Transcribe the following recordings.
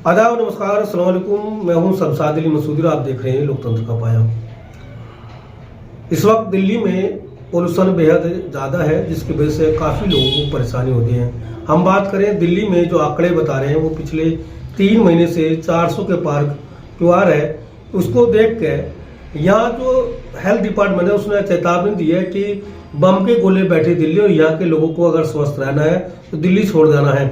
आदाब, नमस्कार, अस्सलाम वालेकुम। मैं हूं शमशाद अली मसूदी, आप देख रहे हैं लोकतंत्र का पाया। इस वक्त दिल्ली में पोल्यूशन बेहद ज़्यादा है, जिसकी वजह से काफ़ी लोगों को परेशानी होती है। हम बात करें दिल्ली में जो आंकड़े बता रहे हैं, वो पिछले 3 महीने से 400 के पार क्यूआर है। उसको देख के यहाँ जो हेल्थ डिपार्टमेंट है उसने चेतावनी दी है कि बम के गोले बैठी दिल्ली, और यहाँ के लोगों को अगर स्वस्थ रहना है तो दिल्ली छोड़ देना है।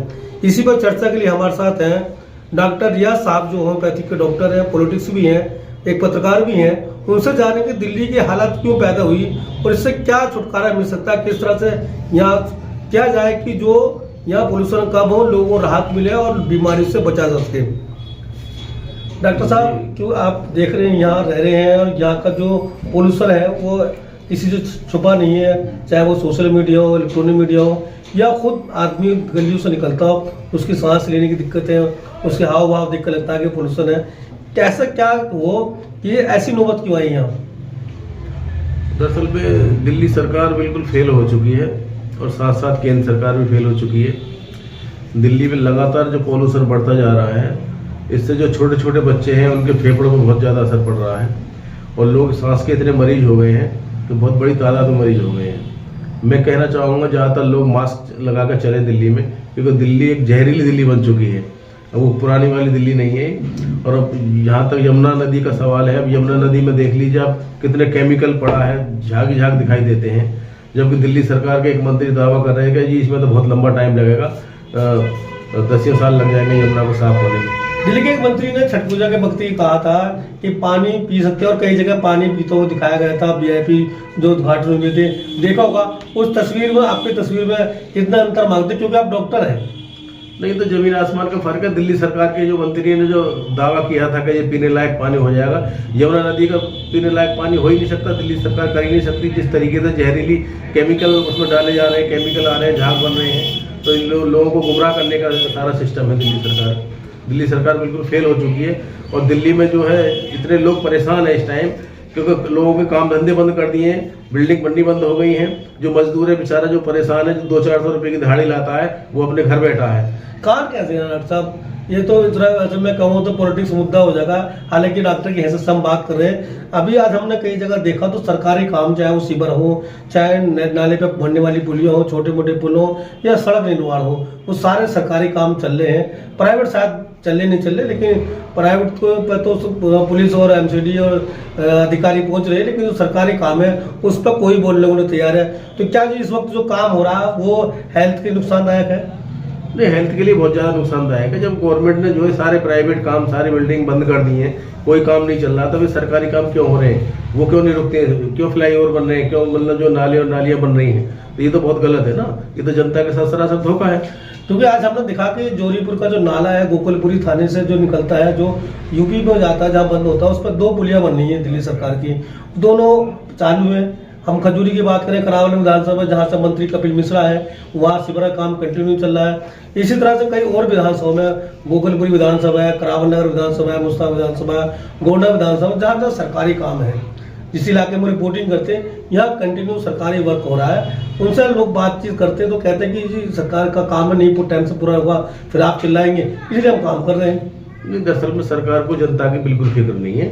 इसी पर चर्चा के लिए हमारे साथ हैं डॉक्टर रियाज साहब, जो होम्योपैथिक के डॉक्टर हैं, पॉलिटिक्स भी हैं, एक पत्रकार भी हैं। उनसे जाने कि दिल्ली की हालत क्यों पैदा हुई और इससे क्या छुटकारा मिल सकता है, किस तरह से यहाँ किया जाए कि जो यहाँ पोल्यूशन कम हो, लोगों को राहत मिले और बीमारी से बचा जा सके। डॉक्टर साहब, क्यों आप देख रहे हैं, यहाँ रह रहे हैं और यहाँ का जो पोल्यूशन है वो किसी से छुपा नहीं है, चाहे वो सोशल मीडिया हो, इलेक्ट्रॉनिक मीडिया हो, या खुद आदमी गलियों से निकलता हो, उसकी सांस लेने की दिक्कत है, उसके हाव भाव देख कर लगता है कि पोल्यूशन है। कैसा क्या हो, ये ऐसी नौबत क्यों आई यहाँ? दरअसल में दिल्ली सरकार बिल्कुल फेल हो चुकी है और साथ साथ केंद्र सरकार भी फेल हो चुकी है। दिल्ली में लगातार जो पोल्यूशन बढ़ता जा रहा है, इससे जो छोटे छोटे बच्चे हैं उनके फेफड़ों में बहुत ज़्यादा असर पड़ रहा है और लोग सांस के इतने मरीज हो गए हैं कि बहुत बड़ी तादाद में मरीज हो गए हैं। मैं कहना चाहूँगा ज़्यादातर लोग मास्क लगा कर चले दिल्ली में, क्योंकि दिल्ली एक जहरीली दिल्ली बन चुकी है। अब वो पुरानी वाली दिल्ली नहीं है। और अब यहाँ तक यमुना नदी का सवाल है, अब यमुना नदी में देख लीजिए आप कितने केमिकल पड़ा है, झाग ही झाग दिखाई देते हैं। जबकि दिल्ली सरकार के एक मंत्री दावा कर रहे हैं कि जी इसमें तो बहुत लंबा टाइम लगेगा, 10 साल लग जाएंगे यमुना को साफ होने में। दिल्ली के एक मंत्री ने छठ पूजा के वक्त ही कहा था कि पानी पी सकते हैं, और कई जगह पानी पीते हुए दिखाया गया था। वीआईपी जो उद्घाटन हुए थे, देखा होगा उस तस्वीर में, आपकी तस्वीर में कितना अंतर मांगते, क्योंकि आप डॉक्टर हैं। नहीं तो जमीन आसमान का फर्क है। दिल्ली सरकार के जो मंत्री ने जो दावा किया था कि ये पीने लायक पानी हो जाएगा, यमुना नदी का पीने लायक पानी हो ही नहीं सकता। दिल्ली सरकार कर ही नहीं सकती। जिस तरीके से जहरीली केमिकल उसमें डाले जा रहे हैं, केमिकल आ रहे हैं, झाग बन रहे हैं, तो इन लोगों को गुमराह करने का सारा सिस्टम है दिल्ली सरकार बिल्कुल फेल हो चुकी है। और दिल्ली में जो है इतने लोग परेशान हैं इस टाइम, क्योंकि लोगों के काम धंधे बंद कर दिए हैं, बिल्डिंग बननी बंद हो गई हैं। जो मजदूर है बेचारा, जो परेशान है, जो 200-400 रुपए की दिहाड़ी लाता है, वो अपने घर बैठा है। कारण कैसे है डॉक्टर साहब? ये तो अगर मैं कहूँ तो पॉलिटिक्स मुद्दा हो जाएगा, हालांकि डॉक्टर की हैसियत से हम बात कर रहे हैं। अभी आज हमने कई जगह देखा तो सरकारी काम, चाहे वो सीवर हो, चाहे नाले पे बनने वाली पुलियाँ हो, छोटे मोटे पुल हो, या सड़क निर्माण हो, वो सारे सरकारी काम चल रहे हैं। प्राइवेट शायद चले नहीं चले, लेकिन प्राइवेट को तो पुलिस और एमसीडी और अधिकारी पहुंच रहे हैं, लेकिन जो सरकारी काम है उस पर कोई बोलने को नहीं तैयार है। तो क्या जो इस वक्त जो काम हो रहा है वो हेल्थ के नुकसानदायक है? नहीं, हेल्थ के लिए बहुत ज़्यादा नुकसानदायक है। जब गवर्नमेंट ने जो है सारे प्राइवेट काम, सारी बिल्डिंग बंद कर दी हैं, कोई काम नहीं चल रहा, तो वे सरकारी काम क्यों हो रहे हैं? वो क्यों नहीं रुकते हैं? क्यों फ्लाईओवर बन रहे हैं? क्यों मतलब जो नाले और नालियाँ बन रही हैं? तो ये तो बहुत गलत है ना। ये तो जनता के साथ सरासर धोखा है। क्योंकि आज हमने दिखा कि जोरीपुर का जो नाला है, गोकुलपुरी थाने से जो निकलता है, जो यूपी में जाता है, जहाँ बंद होता है, उस पर 2 पुलियाँ बन रही हैं दिल्ली सरकार की, दोनों चालू है। हम खजूरी की बात करें, करावल विधानसभा जहाँ से मंत्री कपिल मिश्रा है, वहाँ सिवरा काम कंटिन्यू चल रहा है। इसी तरह से कई और विधानसभा में, गोकुलपुरी विधानसभा है, करावल नगर विधानसभा है, मुस्ताक विधानसभा है, गोंडा विधानसभा, जहाँ जहाँ सरकारी काम है, जिस इलाके में रिपोर्टिंग करते हैं, यहाँ कंटिन्यू सरकारी वर्क हो रहा है। उनसे लोग बातचीत करते हैं तो कहते हैं कि जी सरकार का काम है, नहीं टाइम से पूरा हुआ, फिर आप चिल्लाएंगे, इसलिए हम काम कर रहे हैं। नहीं, दरअसल में सरकार को जनता की बिल्कुल फिक्र नहीं है,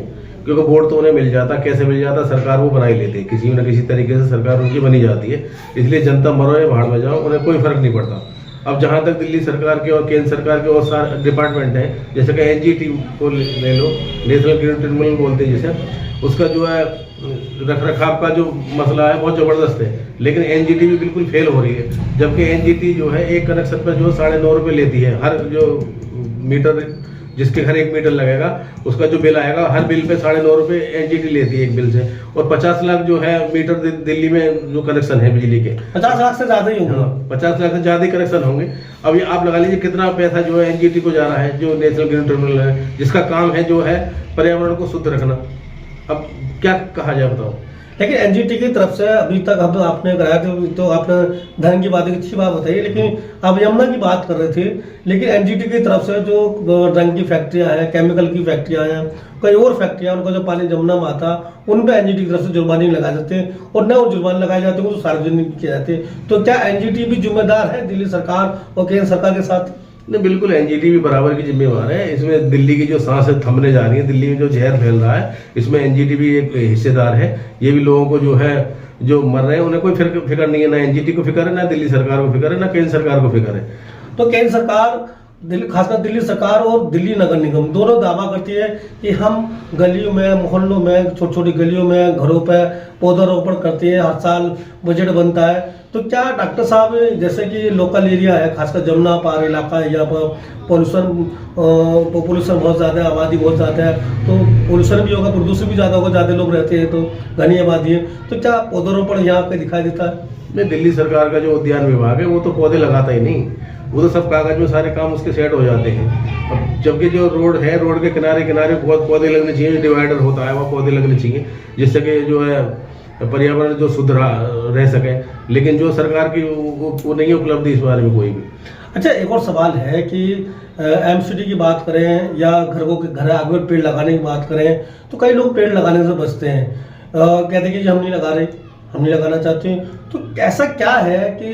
क्योंकि वोट तो उन्हें मिल जाता, कैसे मिल जाता, सरकार वो बना ही लेते हैं, किसी न किसी तरीके से सरकार उनकी बनी जाती है। इसलिए जनता मरो या भाड़ में जाओ, उन्हें कोई फर्क नहीं पड़ता। अब जहाँ तक दिल्ली सरकार के और केंद्र सरकार के और सारे डिपार्टमेंट हैं, जैसे कि एनजीटी को ले लो, नेशनल ग्रीन ट्रिब्यूनल बोलते हैं जिसे, उसका जो है रख रखाव का जो मसला है बहुत ज़बरदस्त है, लेकिन एनजीटी भी बिल्कुल फेल हो रही है। जबकि एनजीटी जो है एक कनेक्शन पर जो 9.5 रुपये लेती है, हर जो मीटर, जिसके घर 1 मीटर लगेगा उसका जो बिल आएगा, हर बिल पे 9.5 रुपये एनजीटी लेती है एक बिल से। और 50 लाख जो है मीटर दिल्ली में जो कनेक्शन है बिजली के, 50 लाख से ज़्यादा ही होंगे। 50 लाख से ज़्यादा ही कनेक्शन होंगे। अब ये आप लगा लीजिए कितना पैसा जो है एनजीटी को जा रहा है, जो नेशनल ग्रीन ट्रिब्यूनल है, जिसका काम है जो है पर्यावरण को शुद्ध रखना। अब क्या कहा जाए बताओ? लेकिन एनजीटी की तरफ से अभी तक हम आपने कराया तो आपने धन की बात अच्छी बात बताई, लेकिन अब यमुना की बात कर रहे थे। लेकिन एनजीटी की तरफ से जो रंग की फैक्ट्रियां हैं, केमिकल की फैक्ट्रियां हैं, कई और फैक्ट्रियां, उनका जो पानी जमुना में आता, उन पर एनजीटी की तरफ से जुर्माने लगाए जाते हैं, और न वो जुर्माने लगाए जाते हैं वो सार्वजनिक किए जाते हैं। तो क्या एनजीटी भी जिम्मेदार है दिल्ली सरकार और केंद्र सरकार के साथ? नहीं, बिल्कुल एनजीटी भी बराबर की जिम्मेवार है। इसमें दिल्ली की जो सांस है थमने जा रही है, दिल्ली में जो जहर फैल रहा है, इसमें एनजीटी भी एक हिस्सेदार है। ये भी लोगों को जो है जो मर रहे हैं उन्हें कोई फिक्र नहीं है, ना एनजीटी को फिक्र है, ना दिल्ली सरकार को फिक्र है, ना केंद्र सरकार को फिक्र है। तो केंद्र सरकार खासकर दिल्ली सरकार और दिल्ली नगर निगम दोनों दावा करती है कि हम गलियों में, मोहल्लों में, छोटी छोटी गलियों में, घरों पे पौधारोपण करते हैं, हर साल बजट बनता है। तो क्या डॉक्टर साहब, जैसे कि लोकल एरिया है, खासकर जमुना पार इलाका है, यहाँ पर पॉल्यूशन बहुत ज़्यादा है, आबादी बहुत ज़्यादा है, तो पॉल्यूशन भी होगा, प्रदूषण भी ज़्यादा होगा, ज़्यादा लोग रहते हैं तो घनी आबादी है, तो क्या पौधारोपण यहाँ पे दिखाई देता है? नहीं, दिल्ली सरकार का जो उद्यान विभाग है वो तो पौधे लगाता ही नहीं, वो तो सब कागज में सारे काम उसके सेट हो जाते हैं। अब जबकि जो रोड है, रोड के किनारे किनारे बहुत पौधे लगने चाहिए, डिवाइडर होता है वहाँ पौधे लगने चाहिए, जिससे कि जो है पर्यावरण जो शुद्ध रह सके। लेकिन जो सरकार की वो नहीं उपलब्धि इस बारे में कोई भी। अच्छा, एक और सवाल है कि एमसीडी की बात करें या घर आगे में पेड़ लगाने की बात करें, तो कई लोग पेड़ लगाने से बचते हैं, कहते हैं कि हम नहीं लगा रहे, हम नहीं लगाना चाहते हैं। तो ऐसा क्या है कि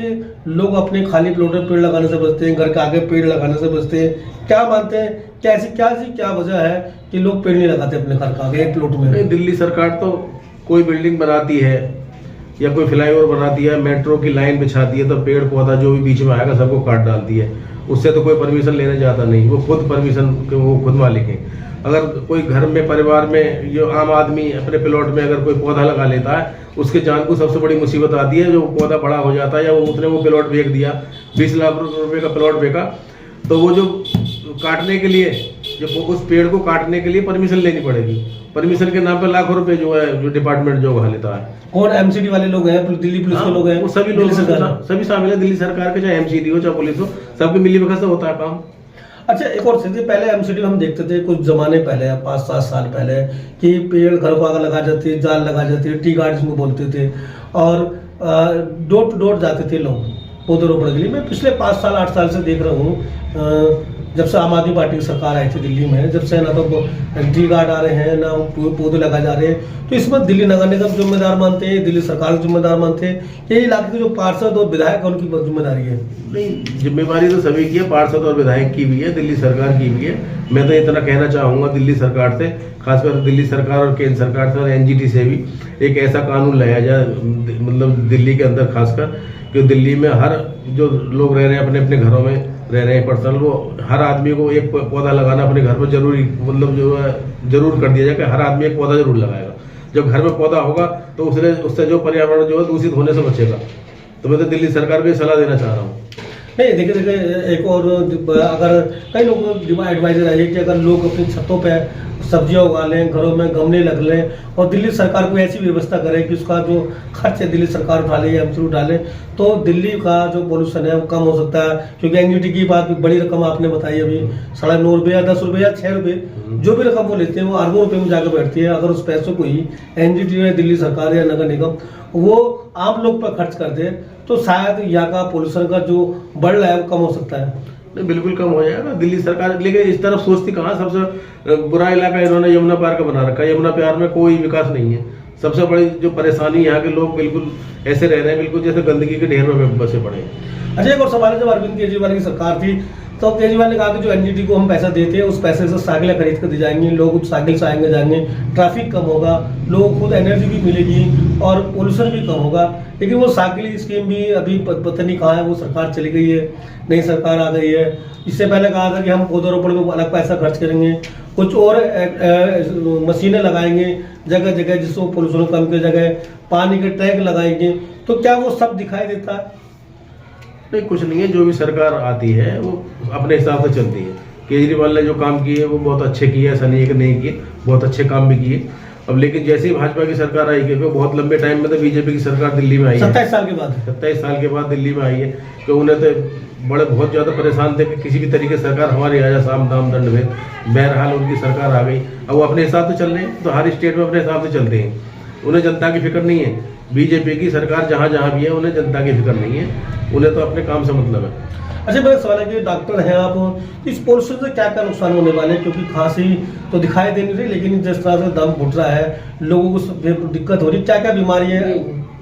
लोग अपने खाली प्लॉट में पेड़ लगाने से बचते हैं, घर के आगे पेड़ लगाने से बचते हैं? क्या मानते हैं, क्या वजह है कि लोग पेड़ नहीं लगाते अपने घर के आगे एक प्लॉट में? नहीं, दिल्ली सरकार तो कोई बिल्डिंग बनाती है या कोई फ्लाईओवर बनाती है, मेट्रो की लाइन बिछाती है, तो पेड़ पौधा जो भी बीच में आएगा सबको काट डालती है। उससे तो कोई परमिशन लेने जाता नहीं, वो खुद परमिशन के वो खुद मालिक है। अगर कोई घर में, परिवार में, जो आम आदमी अपने प्लॉट में अगर कोई पौधा लगा लेता है, उसके जान को सबसे बड़ी मुसीबत आती है। जो पौधा बड़ा हो जाता है या उसने वो प्लॉट बेच दिया, 20 लाख रुपए का प्लॉट बेचा, तो वो जो काटने के लिए, जो उस पेड़ को काटने के लिए परमिशन लेनी पड़ेगी। परमिशन के नाम पे लाखों रुपए जो है जो डिपार्टमेंट जो खा लेता है। कौन एमसीडी वाले लोग हैं, दिल्ली पुलिस के लोग हैं, वो सभी लोग सभी शामिल है दिल्ली सरकार के, चाहे एमसीडी हो चाहे पुलिस हो, सबके मिली भगत से होता है काम। अच्छा, एक और चीज, पहले एमसीडी हम देखते थे कुछ जमाने पहले, 5-7 साल पहले, कि पेड़ घर को आगे लगा जाती है, जाल लगा जाती है, टी गार्ड जिसको बोलते थे, और डोर टू डोर जाते थे लोग पौधरोपण के लिए। मैं पिछले 5 साल 8 साल से देख रहा हूँ, जब से आम आदमी पार्टी की सरकार आई थी दिल्ली में, जब से ना तो टी गार्ड आ रहे हैं, ना पौधे लगाए जा रहे हैं। तो इसमें दिल्ली नगर निगम जिम्मेदार मानते हैं, दिल्ली सरकार जिम्मेदार मानते हैं, ये इलाके के जो पार्षद और विधायक है उनकी जिम्मेदारी है? नहीं, जिम्मेदारी तो सभी की है, पार्षद और विधायक की भी है, दिल्ली सरकार की भी है। मैं तो इतना कहना चाहूँगा दिल्ली सरकार से, खासकर दिल्ली सरकार और केंद्र सरकार से और एनजीटी से भी एक ऐसा कानून लाया जाए, मतलब दिल्ली के अंदर खासकर, कि दिल्ली में हर जो लोग रह रहे हैं अपने अपने घरों में रह रहे हैं पर्सनल, वो हर आदमी को एक पौधा लगाना अपने घर पर जरूरी, मतलब जो है जरूर कर दिया जाए कि हर आदमी एक पौधा जरूर लगाएगा। जब घर में पौधा होगा तो उससे जो पर्यावरण जो है दूषित होने से बचेगा। तो मैं तो दिल्ली सरकार को सलाह देना चाह रहा हूँ। नहीं, देखिए एक और, अगर कई लोगों एडवाइजर है कि अगर लोग अपनी छतों पे सब्जियां उगा लें, घरों में गमले लग लें, और दिल्ली सरकार को ऐसी व्यवस्था करे कि उसका जो खर्च है दिल्ली सरकार उठा ले या एमसी उठा ले, तो दिल्ली का जो पोल्यूशन है वो कम हो सकता है। क्योंकि एनजीटी की बात बड़ी रकम आपने बताई अभी, 9.5 या 10 रुपये या 6 रुपये, जो भी रकम वो लेते हैं वो अरबों रुपये में जाकर बैठती है। अगर उस पैसों को ही एनजीटी या दिल्ली सरकार या नगर निगम वो आम लोग पर खर्च कर दे, तो शायद यहाँ का पोल्यूशन का जो बढ़ रहा है वो कम हो सकता है। नहीं, बिल्कुल कम हो जाएगा दिल्ली सरकार, लेकिन इस तरफ सोचती कहाँ। सबसे बुरा इलाका इन्होंने यमुना पार का बना रखा है। यमुना पार में कोई विकास नहीं है। सबसे बड़ी जो परेशानी, यहाँ के लोग बिल्कुल ऐसे रह रहे हैं बिल्कुल जैसे गंदगी के ढेर में बसे पड़े हैं। अच्छा, एक और सवाल है, जब अरविंद केजरीवाल की सरकार थी तो केजरीवाल ने कहा कि जो एनजीटी को हम पैसा देते हैं उस पैसे से साइकिलें खरीद कर दी जाएंगी, लोग साइकिल से आएंगे जाएंगे, ट्रैफिक कम होगा, लोगों को खुद एनर्जी भी मिलेगी और पोल्यूशन भी कम होगा। लेकिन वो साइकिल स्कीम भी अभी पता नहीं कहाँ है, वो सरकार चली गई है, नई सरकार आ गई है। इससे पहले कहा था कि हम पौधारोपण में अलग पैसा खर्च करेंगे, कुछ और मशीनें लगाएंगे जगह जगह जिससे पोल्यूशन कम की जगह, पानी के टैंक लगाएंगे। तो क्या वो सब दिखाई देता है? नहीं, कुछ नहीं है। जो भी सरकार आती है वो अपने हिसाब से चलती है। केजरीवाल ने जो काम किए वो बहुत अच्छे किए, ऐसा नहीं है कि नहीं किए, बहुत अच्छे काम भी किए। अब लेकिन जैसे ही भाजपा की सरकार आई, क्योंकि बहुत लंबे टाइम में तो बीजेपी की सरकार दिल्ली में आई है, 27 साल के बाद 27 साल के बाद दिल्ली में आई है, तो उन्हें तो बहुत ज़्यादा परेशान थे कि किसी भी तरीके से सरकार हमारी आ जाए, साम दाम दंड भेद। बहरहाल उनकी सरकार आ गई, अब वो अपने हिसाब से चल रहे हैं, तो हर स्टेट में अपने हिसाब से चलते हैं। उन्हें जनता की फिक्र नहीं है। बीजेपी की सरकार जहाँ जहाँ भी है उन्हें जनता की फिक्र नहीं है, उन्हें तो अपने काम से मतलब है। अच्छा, मेरा सवाल है कि डॉक्टर हैं आप, इस पोल्यूशन से क्या क्या नुकसान होने वाले हैं? क्योंकि खांसी तो दिखाई दे नहीं रही, लेकिन जिस तरह से दम घुट रहा है, लोगों को दिक्कत हो रही, क्या क्या बीमारी है?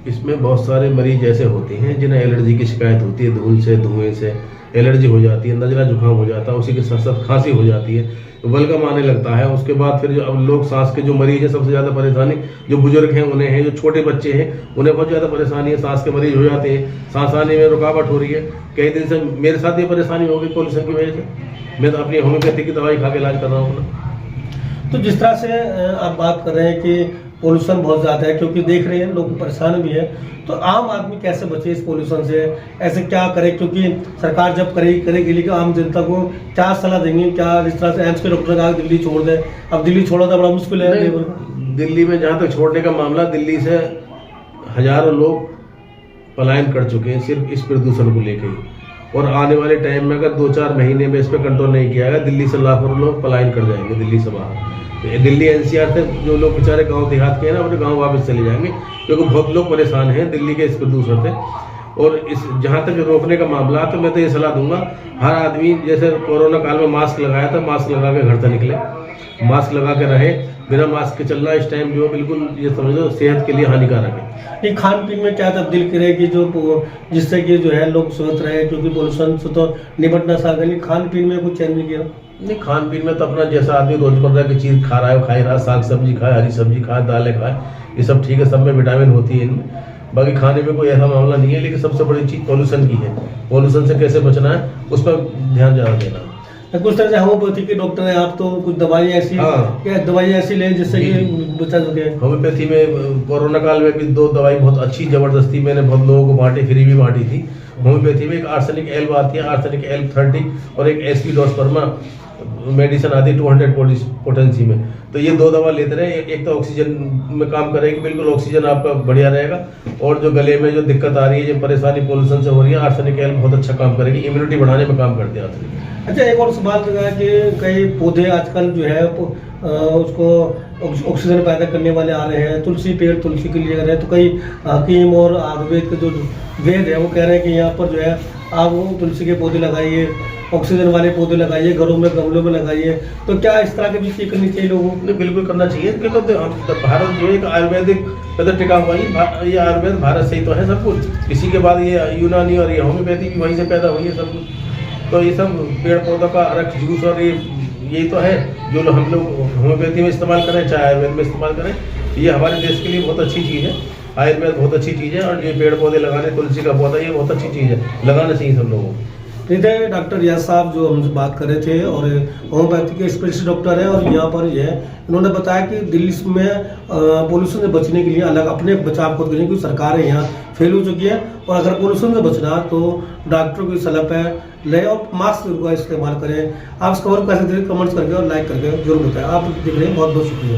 इसमें बहुत सारे मरीज ऐसे होते हैं जिन्हें एलर्जी की शिकायत होती है, धूल से, धुएं से, एलर्जी हो जाती है, नजला जुकाम हो जाता है, उसी के साथ साथ खांसी हो जाती है, बलगम आने लगता है। उसके बाद फिर अब लोग सांस के जो मरीज है सबसे ज़्यादा परेशानी जो बुजुर्ग हैं उन्हें है, जो छोटे बच्चे हैं उन्हें बहुत ज़्यादा परेशानी है, सांस के मरीज हो जाते हैं, सांस आने में रुकावट हो रही है। कई दिन से मेरे साथ ये परेशानी हो गई पोल्यूशन की वजह से। मैं तो अपनी होम्योपैथी की दवाई खा के इलाज कर रहा हूँ अपना। तो जिस तरह से आप बात कर रहे हैं कि पोल्यूशन बहुत ज़्यादा है, क्योंकि देख रहे हैं लोग परेशान भी है, तो आम आदमी कैसे बचे इस पोल्यूशन से, ऐसे क्या करे? क्योंकि सरकार जब करेगी लेकिन आम जनता को क्या सलाह देंगे? क्या जिस तरह से एम्स के डॉक्टर कहा दिल्ली छोड़ दे, अब दिल्ली छोड़ा था बड़ा मुश्किल है। दिल्ली में जहाँ तक छोड़ने का मामला, दिल्ली से हजारों लोग पलायन कर चुके हैं सिर्फ इस प्रदूषण को लेकर ही, और आने वाले टाइम में अगर 2-4 महीने में इस पर कंट्रोल नहीं किया गया, दिल्ली से लाखों लोग पलायन कर जाएंगे दिल्ली से बाहर। दिल्ली एनसीआर से जो लोग बेचारे गांव देहात के हैं ना, अपने गांव वापस चले जाएंगे, क्योंकि बहुत लोग परेशान हैं दिल्ली के इस प्रदूषण से। और इस जहां तक रोकने का मामला, तो मैं तो ये सलाह दूंगा हर आदमी, जैसे कोरोना काल में मास्क लगाया था, मास्क लगा के घर से निकले, मास्क लगा के रहे। बिना मास्क के चलना इस टाइम जो बिल्कुल ये समझो सेहत के लिए हानिकारक है। ये खान पीन में क्या तब्दील करेगी जो जिससे कि जो है लोग स्वस्थ रहे, क्योंकि पोल्यूशन से तो निपटना सागर, खान पीन में कुछ चेंज नहीं किया? नहीं, खान पीन में तो अपना जैसा आदमी रोजमर्रा की चीज खा रहा है वो खा ही रहा, साग सब्जी खाए, हरी सब्जी खाए, दालें खाए, ये सब ठीक है, सब में विटामिन होती है इनमें, बाकी खाने में कोई ऐसा मामला नहीं है। लेकिन सबसे बड़ी चीज पोल्यूशन की है, पोल्यूशन से कैसे बचना है उस पर ध्यान ज़्यादा देना है। कुछ तरह से होम्योपैथी के डॉक्टर हैं आप, तो कुछ दवाइयाँ ऐसी दवाइयाँ ऐसी लें जिससे कि बचा सके। होम्योपैथी में कोरोना काल में भी 2 दवाई बहुत अच्छी जबरदस्ती मैंने बहुत लोगों को बांटी, फ्री भी बांटी थी। होम्योपैथी में एक आर्सेनिक एल्ब आती है, आर्सेनिक एल्ब 30, और एक एस्पिडोस्पर्मा मेडिसिन आती है 200 पोटेंसी में। तो ये 2 दवा लेते रहे, एक तो ऑक्सीजन में काम करेगी, बिल्कुल ऑक्सीजन आपका बढ़िया रहेगा, और जो गले में जो दिक्कत आ रही है, जो परेशानी पोल्यूशन से हो रही है, आर्सेनिक एल्ब बहुत अच्छा काम करेगी, इम्यूनिटी बढ़ाने में काम करते हैं। अच्छा, एक और सवाल है कि कई पौधे आजकल जो है उसको ऑक्सीजन पैदा करने वाले आ रहे हैं, तुलसी पेड़ तुलसी के लिए कर रहे हैं, तो कई हकीम और आयुर्वेद के जो वेद है वो कह रहे हैं कि यहाँ पर जो है आप वो तुलसी के पौधे लगाइए, ऑक्सीजन वाले पौधे लगाइए, घरों में गमलों में लगाइए। तो क्या इस तरह की भी चीज़ करनी चाहिए लोगों को? बिल्कुल करना चाहिए, क्योंकि भारत जो एक आयुर्वेदिक टिका हुआ है, ये आयुर्वेद भारत से ही तो है सब कुछ। इसी के बाद ये यूनानी और ये होम्योपैथी भी वहीं से पैदा हुई है सब कुछ। तो ये सब पेड़ पौधों का रक्त जूस और यही तो है जो हम लोग होम्योपैथी में इस्तेमाल करें, चाहे आयुर्वेद में इस्तेमाल करें, ये हमारे देश के लिए बहुत अच्छी चीज़ है। आयुर्वेद बहुत अच्छी चीज़ है, और ये पेड़ पौधे लगाने, तुलसी का पौधा, ये बहुत अच्छी चीज़ है, लगाना चाहिए सब लोगों को। थे डॉक्टर रियाज साहब जो हमसे बात कर रहे थे, और होम्योपैथी के स्पेशलिस्ट डॉक्टर हैं, और यहाँ पर ये इन्होंने बताया कि दिल्ली में पोल्यूशन से बचने के लिए अलग अपने बचाव खुद करें, क्योंकि सरकारें यहाँ फेल हो चुकी है, और अगर पोल्यूशन से बचना तो डॉक्टरों की सलाह पर ले और मास्क का इस्तेमाल करें। आप इस खबर को कैसे देखें, कमेंट्स करके और लाइक करके जरूर बताएं। आप देख रहे हैं, बहुत बहुत शुक्रिया।